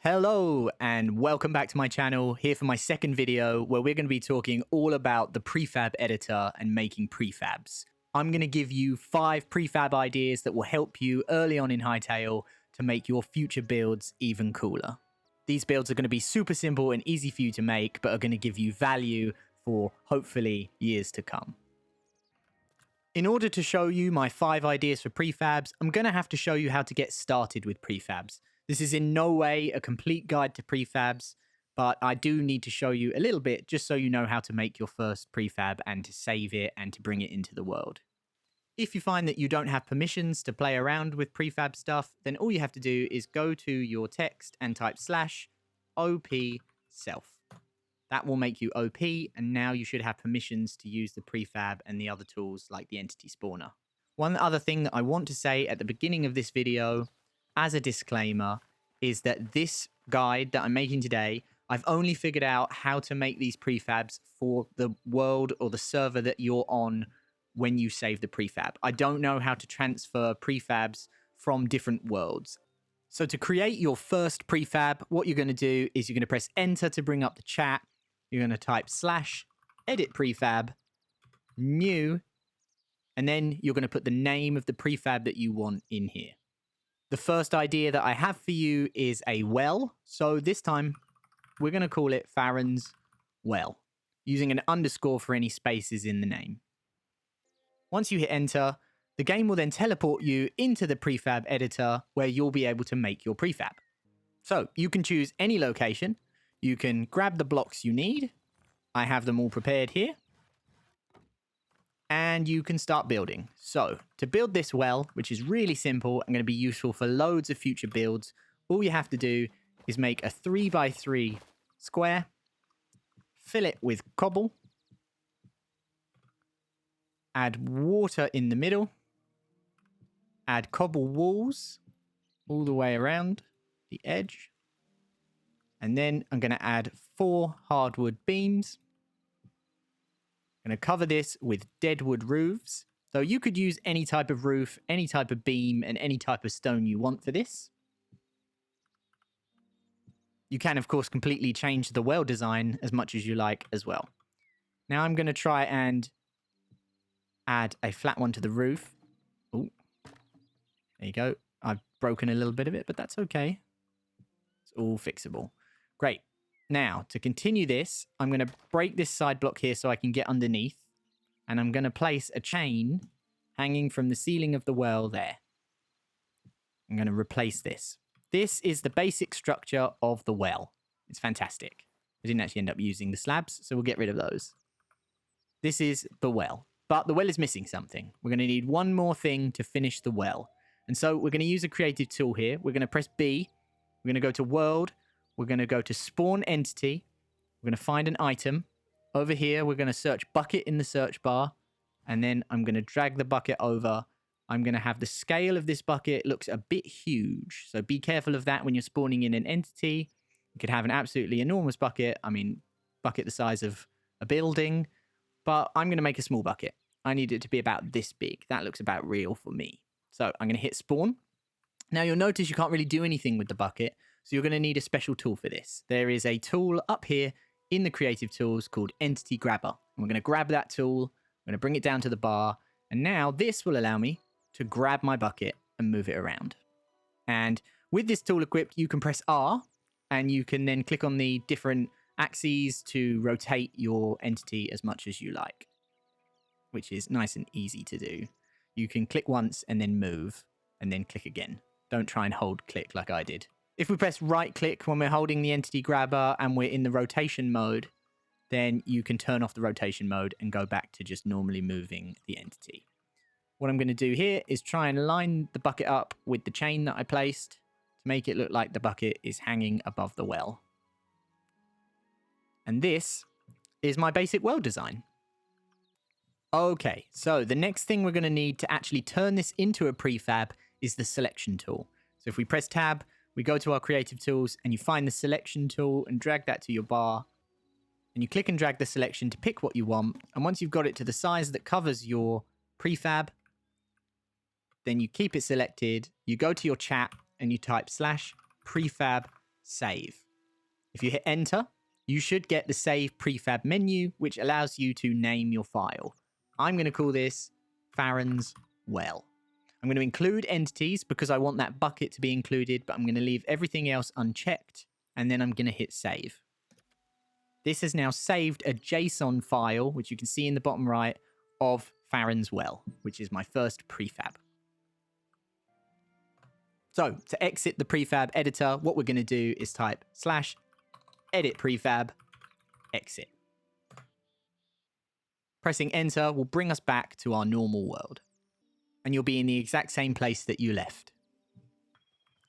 Hello and welcome back to my channel, here for my second video where we're going to be talking all about the prefab editor and making prefabs. I'm going to give you 5 prefab ideas that will help you early on in Hytale to make your future builds even cooler. These builds are going to be super simple and easy for you to make, but are going to give you value for hopefully years to come. In order to show you my 5 ideas for prefabs, I'm going to have to show you how to get started with prefabs. This is in no way a complete guide to prefabs, but I do need to show you a little bit just so you know how to make your first prefab and to save it and to bring it into the world. If you find that you don't have permissions to play around with prefab stuff, then all you have to do is go to your text and type /op self. That will make you OP, and now you should have permissions to use the prefab and the other tools like the entity spawner. One other thing that I want to say at the beginning of this video, as a disclaimer, is that this guide that I'm making today, I've only figured out how to make these prefabs for the world or the server that you're on when you save the prefab. I don't know how to transfer prefabs from different worlds. So to create your first prefab, what you're going to do is you're going to press enter to bring up the chat. You're going to type /edit prefab, new, and then you're going to put the name of the prefab that you want in here. The first idea that I have for you is a well. So this time we're going to call it Farron's Well, using an underscore for any spaces in the name. Once you hit enter, the game will then teleport you into the prefab editor where you'll be able to make your prefab. So you can choose any location. You can grab the blocks you need. I have them all prepared here. And you can start building. So to build this well, which is really simple and going to be useful for loads of future builds, all you have to do is make a 3x3 square, fill it with cobble, add water in the middle, add cobble walls all the way around the edge, and then I'm going to add 4 hardwood beams. I'm going to cover this with deadwood roofs. So you could use any type of roof, any type of beam, and any type of stone you want for this. You can, of course, completely change the well design as much as you like as well. Now I'm going to try and add a flat one to the roof. Oh, there you go. I've broken a little bit of it, but that's okay. It's all fixable. Great. Now, to continue this, I'm going to break this side block here so I can get underneath. And I'm going to place a chain hanging from the ceiling of the well there. I'm going to replace this. This is the basic structure of the well. It's fantastic. I didn't actually end up using the slabs, so we'll get rid of those. This is the well. But the well is missing something. We're going to need one more thing to finish the well. And so we're going to use a creative tool here. We're going to press B. We're going to go to World. We're going to go to Spawn Entity. We're going to find an item. Over here, we're going to search Bucket in the search bar. And then I'm going to drag the bucket over. I'm going to have the scale of this bucket looks a bit huge. So be careful of that when you're spawning in an entity. You could have an absolutely enormous bucket. I mean, bucket the size of a building. But I'm going to make a small bucket. I need it to be about this big. That looks about real for me. So I'm going to hit Spawn. Now you'll notice you can't really do anything with the bucket. So you're going to need a special tool for this. There is a tool up here in the creative tools called Entity Grabber. And we're going to grab that tool. I'm going to bring it down to the bar. And now this will allow me to grab my bucket and move it around. And with this tool equipped, you can press R and you can then click on the different axes to rotate your entity as much as you like, which is nice and easy to do. You can click once and then move and then click again. Don't try and hold click like I did. If we press right click when we're holding the entity grabber and we're in the rotation mode, then you can turn off the rotation mode and go back to just normally moving the entity. What I'm going to do here is try and line the bucket up with the chain that I placed to make it look like the bucket is hanging above the well. And this is my basic well design. Okay, so the next thing we're going to need to actually turn this into a prefab is the selection tool. So if we press tab, we go to our creative tools and you find the selection tool and drag that to your bar. And you click and drag the selection to pick what you want. And once you've got it to the size that covers your prefab, then you keep it selected. You go to your chat and you type /prefab save. If you hit enter, you should get the save prefab menu, which allows you to name your file. I'm going to call this Farron's Well. I'm going to include entities because I want that bucket to be included, but I'm going to leave everything else unchecked, and then I'm going to hit save. This has now saved a JSON file, which you can see in the bottom right, of Farron's Well, which is my first prefab. So to exit the prefab editor, what we're going to do is type /edit prefab exit. Pressing enter will bring us back to our normal world. And you'll be in the exact same place that you left.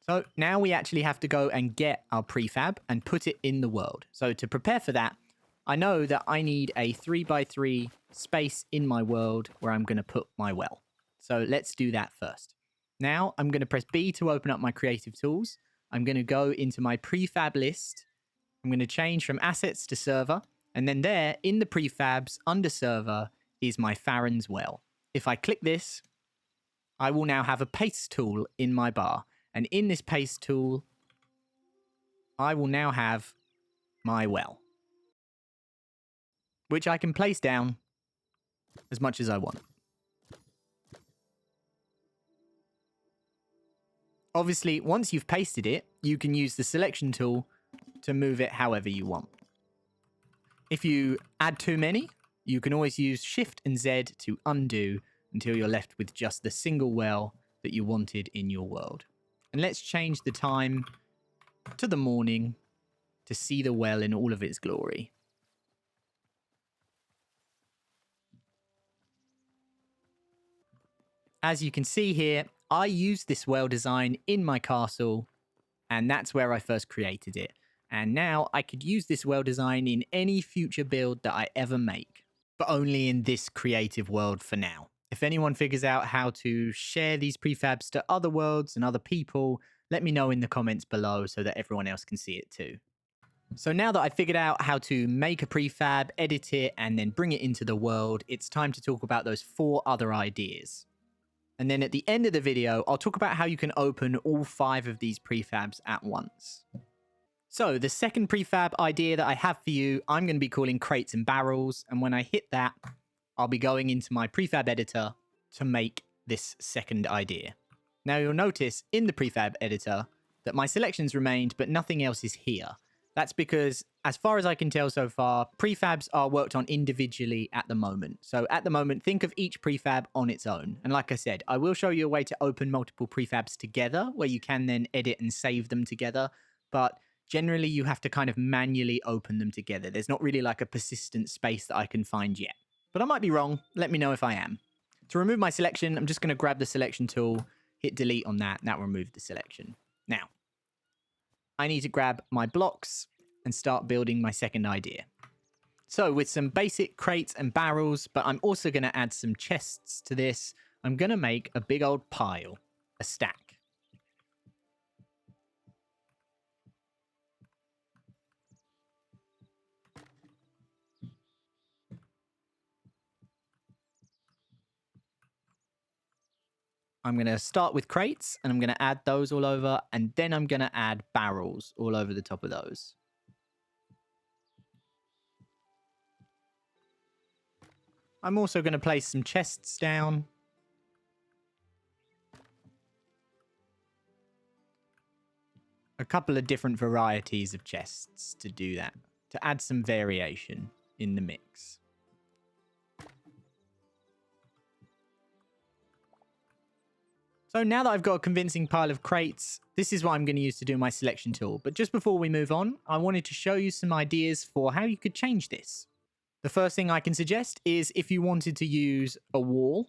So now we actually have to go and get our prefab and put it in the world. So to prepare for that, I know that I need a 3x3 space in my world where I'm going to put my well. So let's do that first. Now I'm going to press B to open up my creative tools. I'm going to go into my prefab list. I'm going to change from assets to server. And then there in the prefabs under server is my Farron's Well. If I click this, I will now have a paste tool in my bar. And in this paste tool, I will now have my well, which I can place down as much as I want. Obviously, once you've pasted it, you can use the selection tool to move it however you want. If you add too many, you can always use Shift and Z to undo until you're left with just the single well that you wanted in your world. And let's change the time to the morning to see the well in all of its glory. As you can see here, I used this well design in my castle, and that's where I first created it. And now I could use this well design in any future build that I ever make, but only in this creative world for now. If anyone figures out how to share these prefabs to other worlds and other people, let me know in the comments below so that everyone else can see it too. So now that I've figured out how to make a prefab, edit it, and then bring it into the world, it's time to talk about those 4 other ideas. And then at the end of the video, I'll talk about how you can open all 5 of these prefabs at once. So the second prefab idea that I have for you, I'm going to be calling crates and barrels. And when I hit that, I'll be going into my prefab editor to make this second idea. Now you'll notice in the prefab editor that my selections remained, but nothing else is here. That's because, as far as I can tell so far, prefabs are worked on individually at the moment. So at the moment, think of each prefab on its own. And like I said, I will show you a way to open multiple prefabs together, where you can then edit and save them together. But generally, you have to kind of manually open them together. There's not really like a persistent space that I can find yet. But I might be wrong. Let me know if I am. To remove my selection, I'm just going to grab the selection tool, hit delete on that, and that will remove the selection. Now, I need to grab my blocks and start building my second idea. So with some basic crates and barrels, but I'm also going to add some chests to this, I'm going to make a big old pile, a stack. I'm going to start with crates, and I'm going to add those all over, and then I'm going to add barrels all over the top of those. I'm also going to place some chests down. A couple of different varieties of chests to do that, to add some variation in the mix. So now that I've got a convincing pile of crates, this is what I'm going to use to do my selection tool. But just before we move on, I wanted to show you some ideas for how you could change this. The first thing I can suggest is if you wanted to use a wall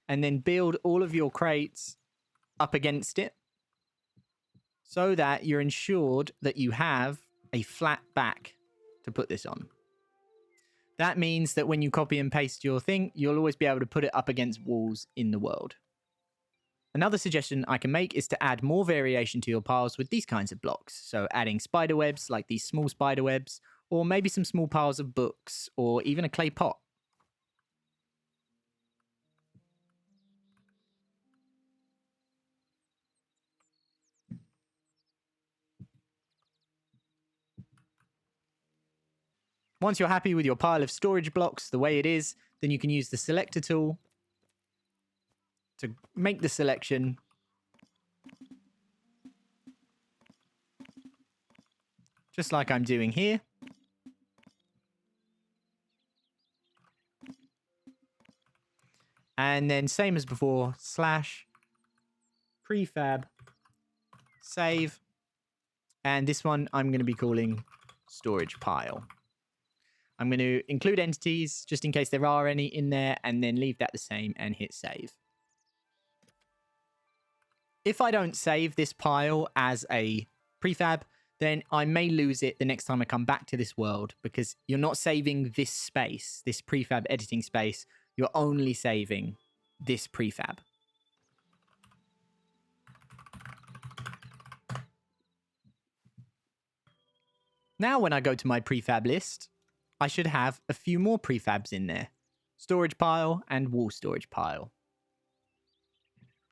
and then build all of your crates up against it so that you're ensured that you have a flat back to put this on. That means that when you copy and paste your thing, you'll always be able to put it up against walls in the world. Another suggestion I can make is to add more variation to your piles with these kinds of blocks. So adding spider webs, like these small spider webs, or maybe some small piles of books, or even a clay pot. Once you're happy with your pile of storage blocks the way it is, then you can use the selector tool to make the selection. Just like I'm doing here. And then same as before, / prefab, save. And this one I'm going to be calling storage pile. I'm going to include entities just in case there are any in there, and then leave that the same and hit save. If I don't save this pile as a prefab, then I may lose it the next time I come back to this world, because you're not saving this space, this prefab editing space. You're only saving this prefab. Now when I go to my prefab list, I should have a few more prefabs in there. Storage pile and wall storage pile.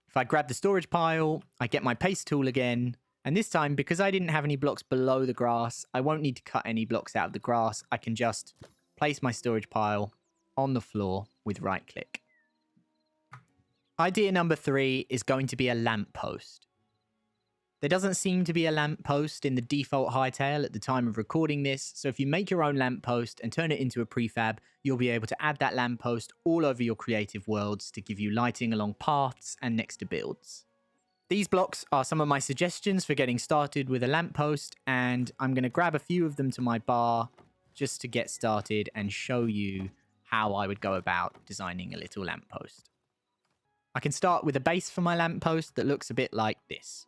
If I grab the storage pile, I get my paste tool again. And this time, because I didn't have any blocks below the grass, I won't need to cut any blocks out of the grass. I can just place my storage pile on the floor with right click. Idea number 3 is going to be a lamppost. There doesn't seem to be a lamppost in the default Hytale at the time of recording this, so if you make your own lamppost and turn it into a prefab, you'll be able to add that lamppost all over your creative worlds to give you lighting along paths and next to builds. These blocks are some of my suggestions for getting started with a lamppost, and I'm going to grab a few of them to my bar just to get started and show you how I would go about designing a little lamppost. I can start with a base for my lamppost that looks a bit like this.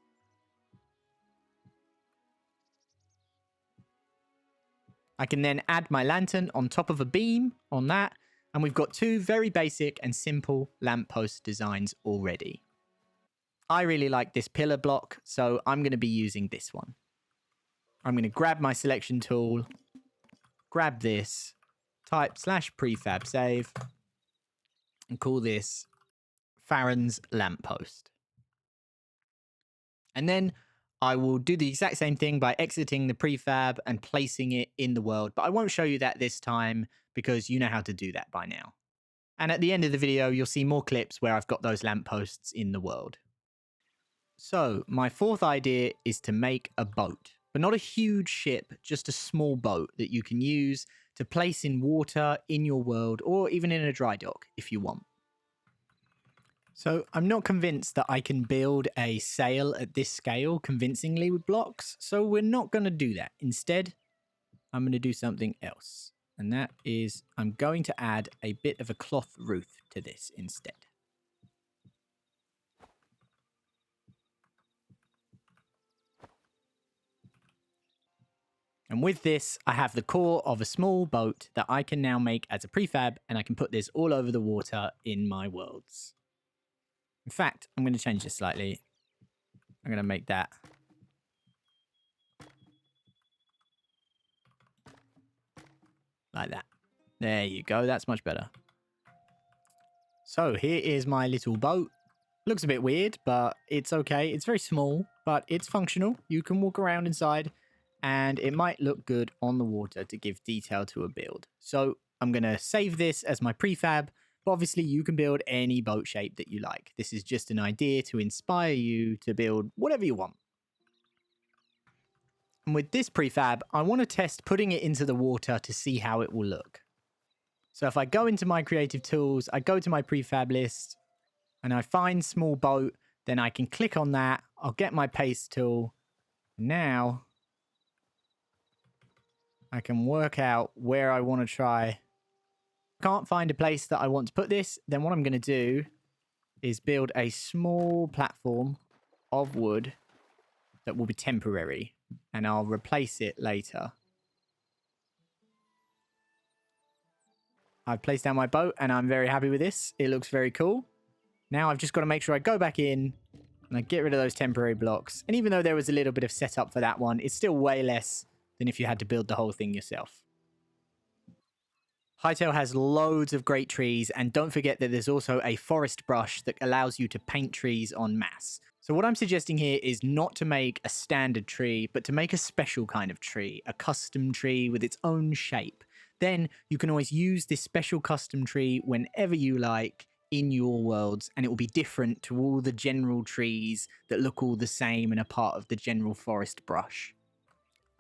I can then add my lantern on top of a beam on that, and we've got 2 very basic and simple lamppost designs already. I really like this pillar block, so I'm going to be using this one. I'm going to grab my selection tool, grab this, type /prefab save, and call this Farron's lamppost. And then I will do the exact same thing by exiting the prefab and placing it in the world, but I won't show you that this time because you know how to do that by now. And at the end of the video, you'll see more clips where I've got those lampposts in the world. So my 4th idea is to make a boat, but not a huge ship, just a small boat that you can use to place in water in your world, or even in a dry dock if you want. So I'm not convinced that I can build a sail at this scale convincingly with blocks, so we're not going to do that. Instead, I'm going to do something else. And that is, I'm going to add a bit of a cloth roof to this instead. And with this, I have the core of a small boat that I can now make as a prefab, and I can put this all over the water in my worlds. In fact, I'm going to change this slightly. I'm going to make that like that. There you go. That's much better. So here is my little boat. Looks a bit weird, but it's okay. It's very small, but it's functional. You can walk around inside, and it might look good on the water to give detail to a build. So I'm going to save this as my prefab. But obviously, you can build any boat shape that you like. This is just an idea to inspire you to build whatever you want. And with this prefab, I want to test putting it into the water to see how it will look. So if I go into my creative tools, I go to my prefab list, and I find small boat, then I can click on that. I'll get my paste tool. Now, I can work out where I want to try. Can't find a place that I want to put this, then what I'm going to do is build a small platform of wood that will be temporary, and I'll replace it later. I've placed down my boat, and I'm very happy with this. It looks very cool. Now I've just got to make sure I go back in and I get rid of those temporary blocks. And even though there was a little bit of setup for that one, it's still way less than if you had to build the whole thing yourself. Hytale has loads of great trees, and don't forget that there's also a forest brush that allows you to paint trees en masse. So what I'm suggesting here is not to make a standard tree, but to make a special kind of tree, a custom tree with its own shape. then you can always use this special custom tree whenever you like in your worlds, and it will be different to all the general trees that look all the same and are part of the general forest brush.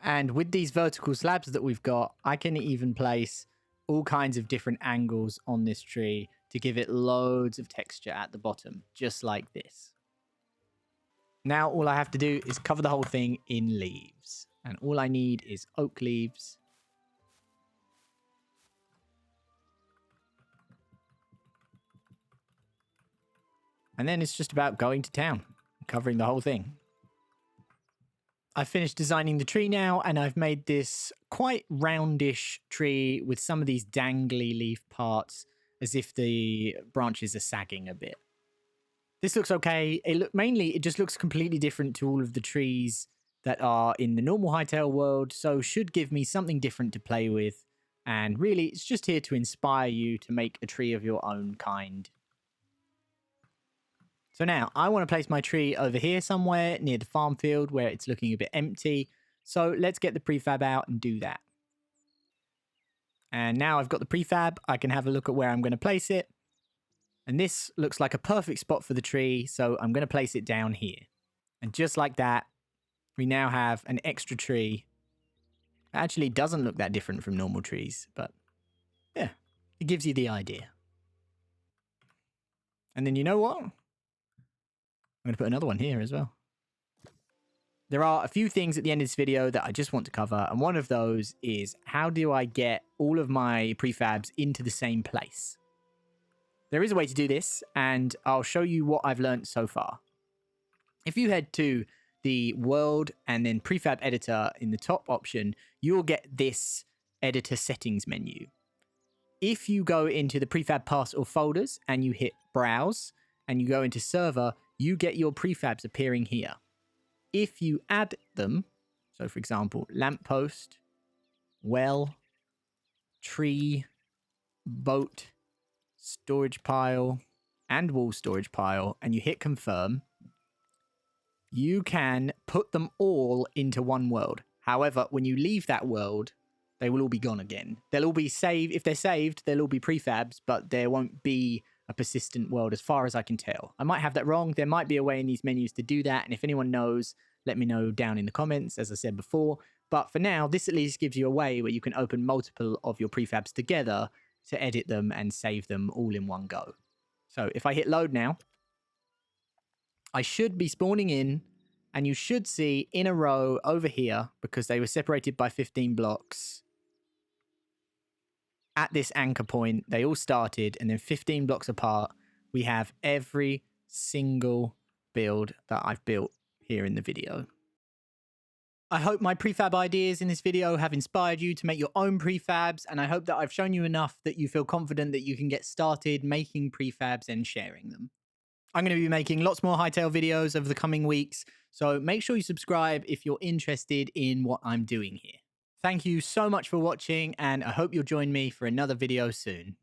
And with these vertical slabs that we've got, I can even place all kinds of different angles on this tree to give it loads of texture at the bottom, just like this. Now all I have to do is cover the whole thing in leaves. And all I need is oak leaves. And then it's just about going to town, covering the whole thing. I've finished designing the tree now, and I've made this quite roundish tree with some of these dangly leaf parts as if the branches are sagging a bit. This looks okay. It just looks completely different to all of the trees that are in the normal Hytale world, so should give me something different to play with. And really, it's just here to inspire you to make a tree of your own kind. So now, I want to place my tree over here somewhere near the farm field where it's looking a bit empty. So let's get the prefab out and do that. And now I've got the prefab, I can have a look at where I'm going to place it. And this looks like a perfect spot for the tree, so I'm going to place it down here. And just like that, we now have an extra tree. It actually doesn't look that different from normal trees, but yeah, it gives you the idea. And then you know what? I'm going to put another one here as well. There are a few things at the end of this video that I just want to cover, and one of those is how do I get all of my prefabs into the same place? There is a way to do this, and I'll show you what I've learned so far. If you head to the world and then prefab editor in the top option, you'll get this editor settings menu. If you go into the prefab paths or folders and you hit browse and you go into server, you get your prefabs appearing here. If you add them, so for example, lamppost, well, tree, boat, storage pile, and wall storage pile, and you hit confirm, you can put them all into one world. However, when you leave that world, they will all be gone again. They'll all be saved. If they're saved, they'll all be prefabs, but there won't be a persistent world as far as I can tell. I might have that wrong. There might be a way in these menus to do that. And if anyone knows, let me know down in the comments, as I said before. But for now, this at least gives you a way where you can open multiple of your prefabs together to edit them and save them all in one go. So if I hit load now, I should be spawning in, and you should see in a row over here, because they were separated by 15 blocks. At this anchor point, they all started, and then 15 blocks apart, we have every single build that I've built here in the video. I hope my prefab ideas in this video have inspired you to make your own prefabs, and I hope that I've shown you enough that you feel confident that you can get started making prefabs and sharing them. I'm going to be making lots more Hytale videos over the coming weeks, so make sure you subscribe if you're interested in what I'm doing here. Thank you so much for watching, and I hope you'll join me for another video soon.